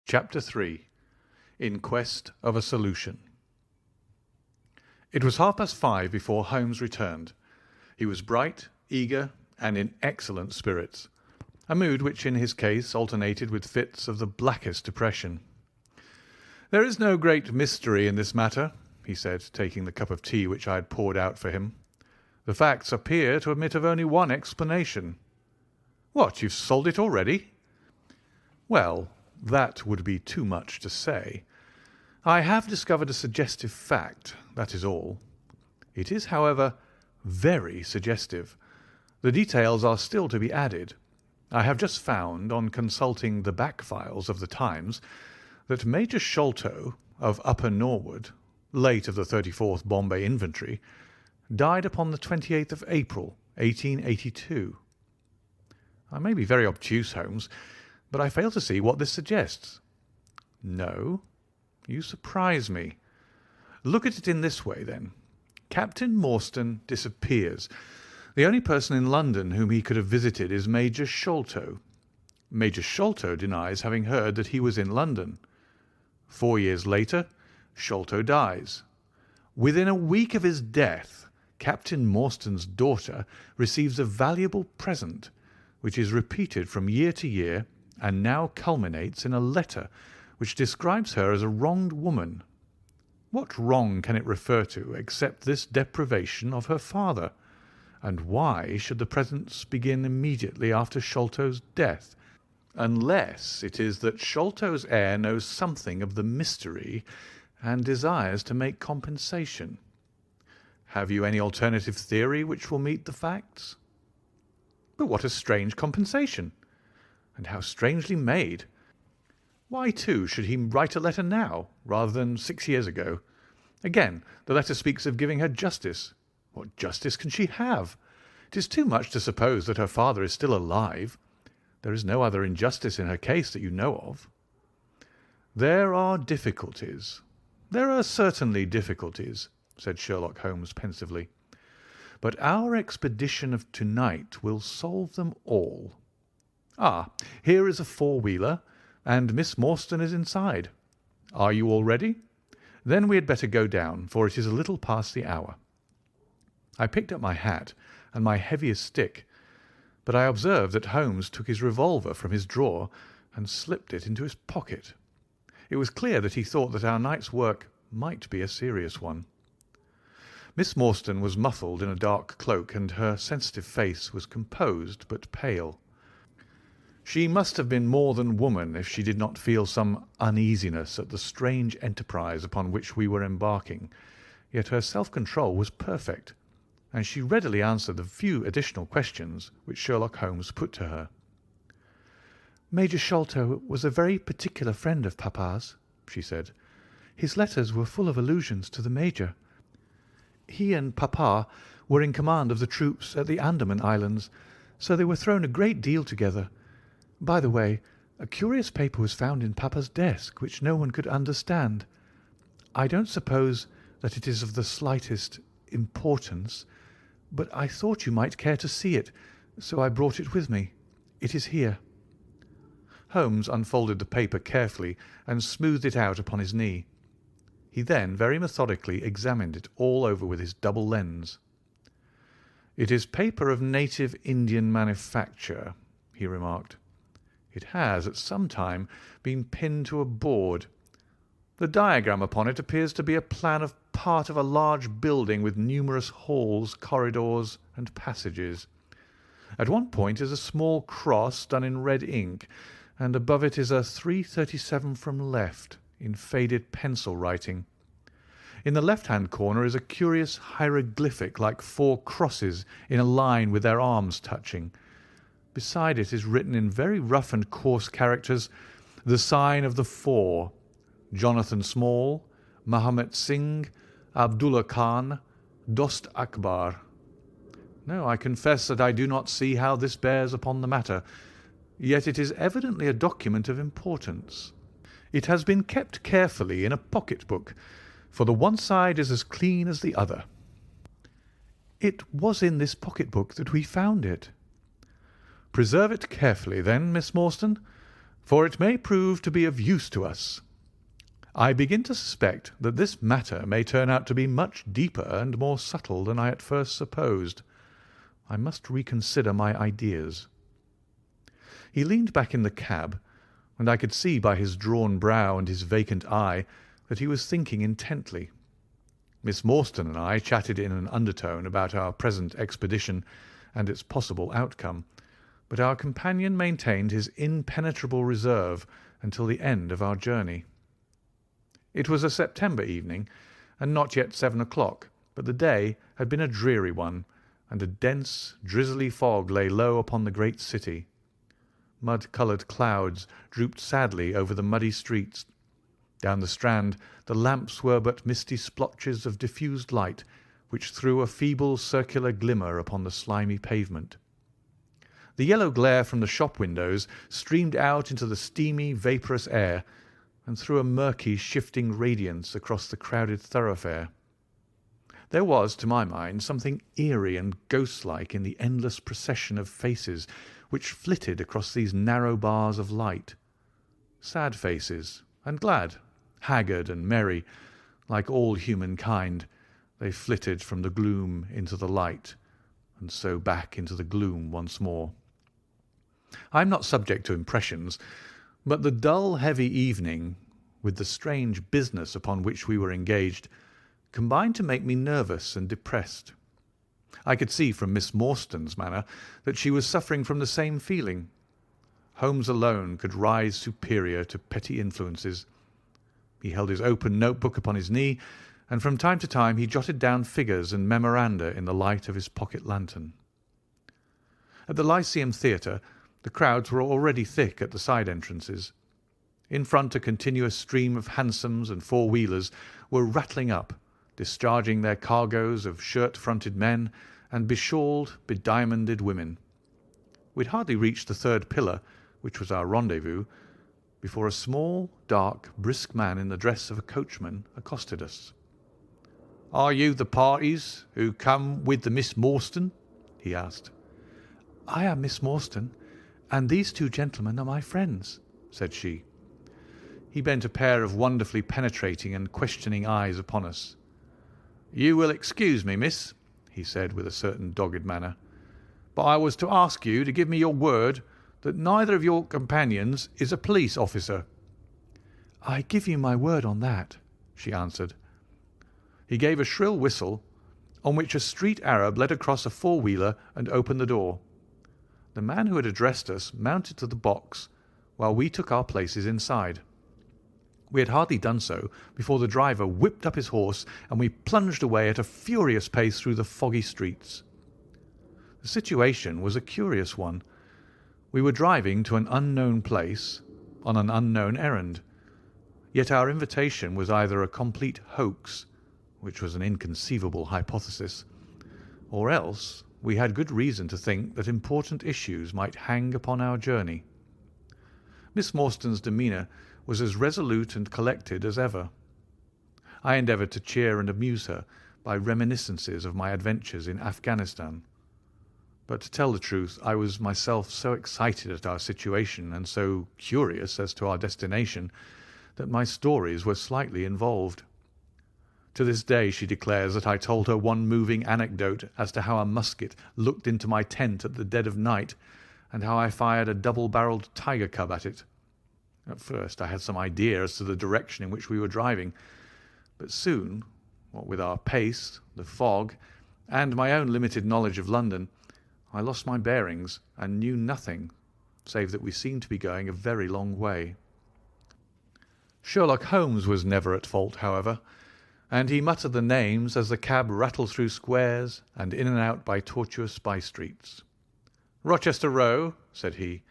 Chapter 3. In Quest of a Solution. It was 5:30 before Holmes returned. He was bright, eager, and in excellent spirits, a mood which in his case alternated with fits of the blackest depression. "There is no great mystery in this matter," he said, taking the cup of tea which I had poured out for him. "The facts appear to admit of only one explanation." "What, you've solved it already?" "Well, that would be too much to say. I have discovered a suggestive fact, that is all. It is, however, very suggestive. The details are still to be added. I have just found, on consulting the back files of the Times, that Major Sholto, of Upper Norwood, late of the 34th Bombay Infantry, died upon the 28th of April, 1882. I may be very obtuse, Holmes, but I fail to see what this suggests." "No? You surprise me. Look at it in this way, then. Captain Morstan disappears. The only person in London whom he could have visited is Major Sholto. Major Sholto denies having heard that he was in London. 4 years later, Sholto dies. Within a week of his death, Captain Morstan's daughter receives a valuable present, which is repeated from year to year, and now culminates in a letter which describes her as a wronged woman. What wrong can it refer to except this deprivation of her father? And why should the presents begin immediately after Sholto's death, unless it is that Sholto's heir knows something of the mystery and desires to make compensation? Have you any alternative theory which will meet the facts?" "But what a strange compensation! And how strangely made! Why, too, should he write a letter now, rather than 6 years ago? Again, the letter speaks of giving her justice. What justice can she have? It is too much to suppose that her father is still alive. There is no other injustice in her case that you know of." "There are difficulties. There are certainly difficulties," said Sherlock Holmes pensively. "But our expedition of tonight will solve them all. Ah, here is a four-wheeler, and Miss Morstan is inside. Are you all ready? Then we had better go down, for it is a little past the hour." I picked up my hat and my heaviest stick, but I observed that Holmes took his revolver from his drawer and slipped it into his pocket. It was clear that he thought that our night's work might be a serious one. Miss Morstan was muffled in a dark cloak, and her sensitive face was composed but pale. She must have been more than woman if she did not feel some uneasiness at the strange enterprise upon which we were embarking, yet her self-control was perfect, and she readily answered the few additional questions which Sherlock Holmes put to her. "Major Sholto was a very particular friend of Papa's," she said. "His letters were full of allusions to the Major. He and Papa were in command of the troops at the Andaman Islands, so they were thrown a great deal together. By the way, a curious paper was found in Papa's desk which no one could understand. I don't suppose that it is of the slightest importance, but I thought you might care to see it, so I brought it with me. It is here." Holmes unfolded the paper carefully and smoothed it out upon his knee. He then very methodically examined it all over with his double lens. "It is paper of native Indian manufacture," he remarked. "It has at some time been pinned to a board. The diagram upon it appears to be a plan of part of a large building with numerous halls, corridors, and passages. At one point is a small cross done in red ink, and above it is a 337 from left in faded pencil writing. In the left-hand corner is a curious hieroglyphic like 4 crosses in a line with their arms touching. Beside it is written in very rough and coarse characters the sign of the 4, Jonathan Small, Mahomet Singh, Abdullah Khan, Dost Akbar. No, I confess that I do not see how this bears upon the matter, yet it is evidently a document of importance. It has been kept carefully in a pocket-book, for the one side is as clean as the other." "It was in this pocket-book that we found it." "Preserve it carefully, then, Miss Morstan, for it may prove to be of use to us. I begin to suspect that this matter may turn out to be much deeper and more subtle than I at first supposed. I must reconsider my ideas." He leaned back in the cab, and I could see by his drawn brow and his vacant eye that he was thinking intently. Miss Morstan and I chatted in an undertone about our present expedition and its possible outcome, but our companion maintained his impenetrable reserve until the end of our journey. It was a September evening, and not yet 7 o'clock, but the day had been a dreary one, and a dense, drizzly fog lay low upon the great city. Mud-coloured clouds drooped sadly over the muddy streets. Down the Strand the lamps were but misty splotches of diffused light, which threw a feeble circular glimmer upon the slimy pavement. The yellow glare from the shop windows streamed out into the steamy, vaporous air, and threw a murky, shifting radiance across the crowded thoroughfare. There was, to my mind, something eerie and ghost-like in the endless procession of faces which flitted across these narrow bars of light. Sad faces, and glad, haggard and merry, like all humankind, they flitted from the gloom into the light, and so back into the gloom once more. I am not subject to impressions, but the dull, heavy evening, with the strange business upon which we were engaged, combined to make me nervous and depressed. I could see from Miss Morstan's manner that she was suffering from the same feeling. Holmes alone could rise superior to petty influences. He held his open notebook upon his knee, and from time to time he jotted down figures and memoranda in the light of his pocket lantern. At the Lyceum Theatre the crowds were already thick at the side entrances. In front a continuous stream of hansoms and four-wheelers were rattling up, discharging their cargoes of shirt-fronted men and beshawled, bediamonded women. We had hardly reached the third pillar, which was our rendezvous, before a small, dark, brisk man in the dress of a coachman accosted us. "Are you the parties who come with the Miss Morstan?" he asked. "I am Miss Morstan, and these two gentlemen are my friends," said she. He bent a pair of wonderfully penetrating and questioning eyes upon us. "You will excuse me, miss," he said with a certain dogged manner, "but I was to ask you to give me your word that neither of your companions is a police officer." "I give you my word on that," she answered. He gave a shrill whistle, on which a street Arab led across a four-wheeler and opened the door. The man who had addressed us mounted to the box, while we took our places inside. We had hardly done so before the driver whipped up his horse, and we plunged away at a furious pace through the foggy streets. The situation was a curious one. We were driving to an unknown place on an unknown errand, yet our invitation was either a complete hoax, which was an inconceivable hypothesis, or else we had good reason to think that important issues might hang upon our journey. Miss Morstan's demeanour was as resolute and collected as ever. I endeavoured to cheer and amuse her by reminiscences of my adventures in Afghanistan. But to tell the truth, I was myself so excited at our situation and so curious as to our destination that my stories were slightly involved. To this day she declares that I told her one moving anecdote as to how a musket looked into my tent at the dead of night, and how I fired a double-barrelled tiger cub at it. At first I had some idea as to the direction in which we were driving, but soon, what with our pace, the fog, and my own limited knowledge of London, I lost my bearings and knew nothing, save that we seemed to be going a very long way. Sherlock Holmes was never at fault, however, and he muttered the names as the cab rattled through squares and in and out by tortuous by-streets. "Rochester Row," said he.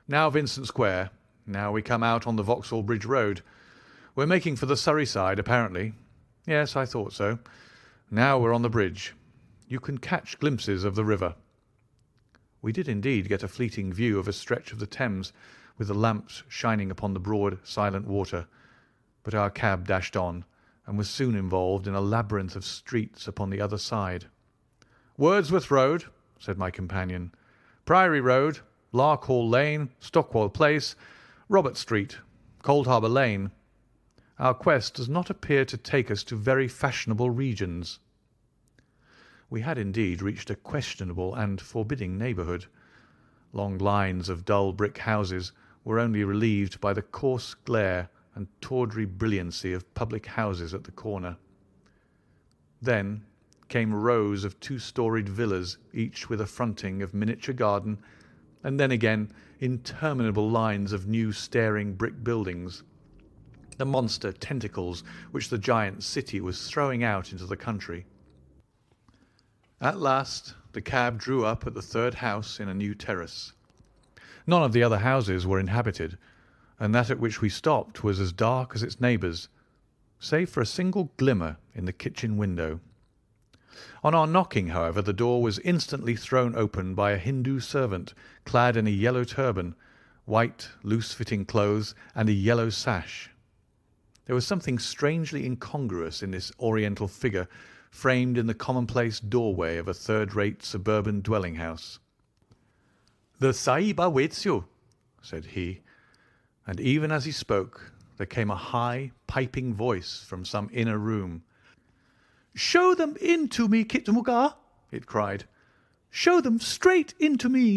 "Now Vincent Square. Now we come out on the Vauxhall Bridge Road. We're making for the Surrey side, apparently. Yes, I thought so. Now we're on the bridge. You can catch glimpses of the river." We did indeed get a fleeting view of a stretch of the Thames, with the lamps shining upon the broad, silent water, but our cab dashed on, and was soon involved in a labyrinth of streets upon the other side. "Wordsworth Road," said my companion, "Priory Road, Larkhall Lane, Stockwell Place, Robert Street, Cold Harbour Lane. Our quest does not appear to take us to very fashionable regions." We had indeed reached a questionable and forbidding neighbourhood. Long lines of dull brick houses were only relieved by the coarse glare and tawdry brilliancy of public houses at the corner. Then came rows of two-storied villas, each with a fronting of miniature garden, and then again interminable lines of new staring brick buildings, the monster tentacles which the giant city was throwing out into the country. At last the cab drew up at the third house in a new terrace. None of the other houses were inhabited, and that at which we stopped was as dark as its neighbours, save for a single glimmer in the kitchen window. On our knocking, however, the door was instantly thrown open by a Hindu servant clad in a yellow turban, white, loose-fitting clothes, and a yellow sash. There was something strangely incongruous in this oriental figure framed in the commonplace doorway of a third-rate suburban dwelling-house. "The Sahib awaits you," said he, and even as he spoke there came a high, piping voice from some inner room. "Show them in to me, Kitmuga," it cried. "Show them straight in to me."